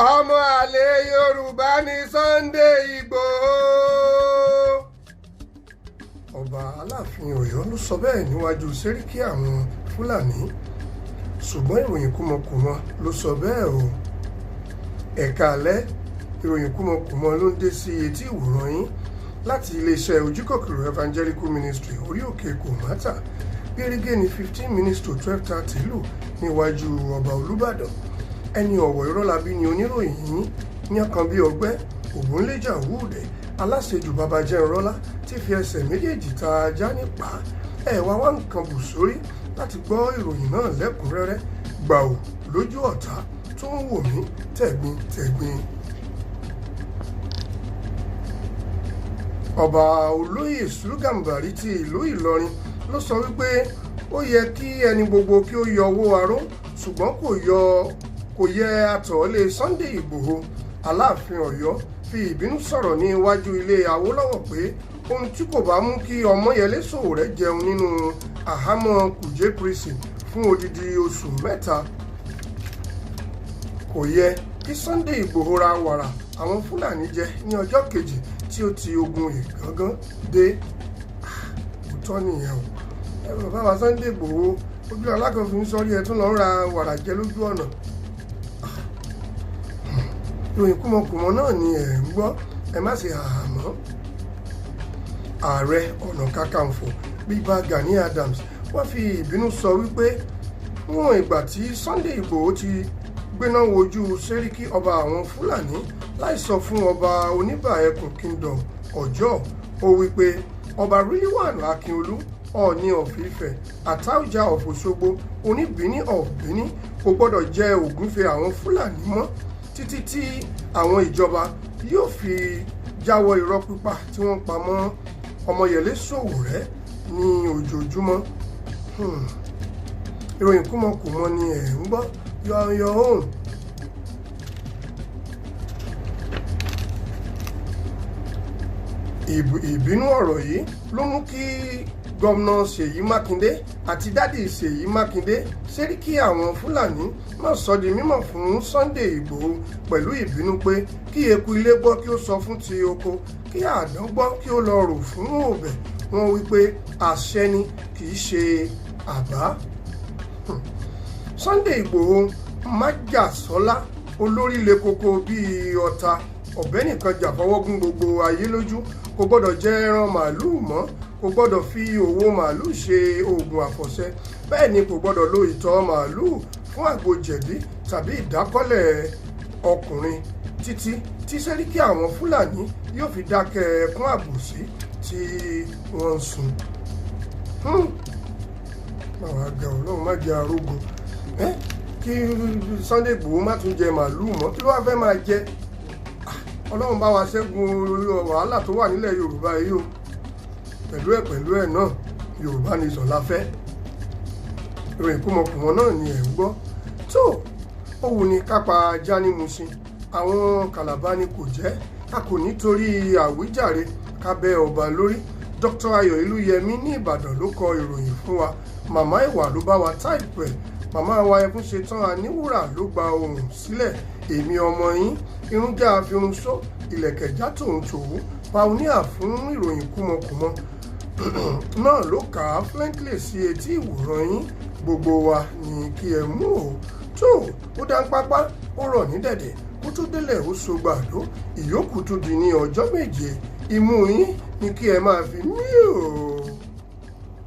ọmọ àlè Yorùbá ní Sunday Igboho. Ọba Aláàfin Ọ̀yọ́ ló sọ bẹ́ẹ̀ níwájú sẹ́ríkì àwọn Fúlàní, ṣùgbọ́n ìròyìn kúmọkùmọ ló sọ bẹ́ẹ̀ o. Ẹ̀ka alẹ́ ìròyìn kúmọkùmọ ló ń dé sí etí ìwòran yín láti iléeṣẹ́ Ojúkòkòrò Evangelical Ministry orí òkè Kòmátà. Gẹ́gẹ́ ní 15 minutes to 12:30 lù níwájú ọba Olúbàdàn. Ẹni ọ̀wọ̀ Irọ́lábí ni oníròyìn yín yánkàn bí ọgbẹ́ Ògúnléjà Wúdẹ̀ aláṣejù Babajẹ́nrọ́lá tí fi ẹsẹ̀ méjèèjì ta ajá nípa ẹ̀wà wá nǹkan bù sórí láti gbọ́ ìròyìn náà lẹ́kùnrẹ́rẹ́ gbàù lójú ọ̀tá tó ń wò mí tẹ̀gbintẹ̀gbin. Ọba Olóyè Sùlúgàmbàrí ti ìlú Ìlọrin ló sọ wípé ó yẹ kí ẹni gbogbo kí ó yọ owó aró ṣùgbọ́n kò yẹ àtọ̀ọ́lé Sunday Igboho. Aláàfin Ọ̀yọ́ fi ìbínú sọ̀rọ̀ ní iwájú ilé Awólọ́wọ̀ pé ohun tí kò bá mú kí Ọmọyẹlé Sowore jẹun nínú àhámọ́ Kùjé prison fún odidi oṣù mẹ́ta, kò yẹ kí Sunday Igboho ra wàrà àwọn Fúlàní jẹ ní ọjọ́ kejì tí ó ti ogun ìgangan dé. Òótọ́ nìyẹn o. Ẹ̀rọ bàbá Sunday Igboho ojú alákọ̀ọ́fin sọ́rí ẹ̀ tún lọ́ọ́ ra wàrà jẹ lójú ọ̀nà. Ìròyìn kúmọkùmọ náà ni ẹ̀ ń gbọ́, ẹ má ṣe àhámọ́. Ààrẹ Ọ̀nà Kakanfò Bíbá Gani Adams wọ́n fi ìbínú sọ wípé níwọ̀n ìgbà tí Sunday Igboho ti gbéná wojú sẹ́ríkì ọba àwọn Fúlàní láì sọ fún ọba Oníbà Ẹkùn Kingdom Ọ̀jọ́, ó wípé ọba Rilwan Akínolú Ọọ̀ni of Ifẹ̀ Àtaọ́jà of Òṣogbo Oníbìíní of Benin kò gbọ́dọ̀ jẹ ògúnfe àwọn Fúlàní mọ́ títí tí àwọn ìjọba yóò fi jáwọ́ irọ́ pípa tí wọ́n pa mọ́ Ọmọyẹlé Sowore ní ojoojúmọ́. Ìròyìn kúmọkùmọ ni ẹ̀ ń gbọ́, you are on your own. Ìbínú ọ̀rọ̀ yìí ló mú kí gómìnà Ṣèyí Mákindé àti dádì Ṣèyí Mákindé sẹ́ríkì àwọn Fúlàní náà sọ di mímọ̀ fún Sunday Igboho pẹ̀lú ìbínú pé kí eku ilé gbọ́ kí ó sọ fún ti oko, kí àdán gbọ́ kí ó lọ rò fún òbẹ̀. Wọ́n wí pé àṣẹ ni kì í ṣe àbá. Sunday Igboho májàsọ́lá olórí le koko bíi ọ̀tá ọ̀bẹ nìkan jà fọwọ́gún gbogbo ayé lójú, kò gbọ́dọ̀ jẹ ẹran màálùú mọ́, kò gbọ́dọ̀ fi òwò màálùú ṣe oògùn àfọ̀ṣẹ, bẹ́ẹ̀ ni kò gbọ́dọ̀ lo ìtọ̀ màálùú fún àgbo jẹ̀dí tàbí ìdákọ́lẹ̀ ọkùnrin títí tí sẹ́ríkì àwọn Fúlàní yóò fi dákẹ́ ẹkún àbòsí tí wọ́n ń sun. Àwọn àgbà Ọlọ́run má jẹ arógun kí Sunday Igboho má tún jẹ màálùú mọ́, kí ló wá fẹ́ máa jẹ? Ọlọ́run bá wa ṣẹ́gun wàhálà tó wà nílẹ̀ Yorùbá yìí o. Pẹ̀lú ẹ̀ náà Yorùbá nation la fẹ́. Ìròyìn kúmọkùmọ náà ni ẹ̀ ń gbọ́. Tó ó wù ní kápá ajá ní Mùṣín, àwọn Kàlàbá ni kò jẹ́. A kò nítorí àwíjàre ká bẹ́ ọba lórí. Dr. Ayọ̀ Elúyẹmí ní Ìbàdàn ló kọ ìròyìn fún wa. Màmá Ìwà ló bá wa táìpù ẹ̀. Màmá wa Ẹfúnṣetán Aníwúrà ló gba ohùn sílẹ̀. Èmi ọmọ yín irúnjà àfihànṣó ìlẹ̀kẹ̀já tòun tòun pàóníà fún ìròyìn kúmọkùmọ náà ló kà á flankly sí etí ìwòran yín. Gbogbo wa ní kí ẹ mú o. Tó ó dá pápá ó rọ̀ ní dẹ̀dẹ̀ kó tó délẹ̀ ó so gbàdó ìyókù tó di ní ọjọ́ méje. Imú yín ní kí ẹ máa fi mí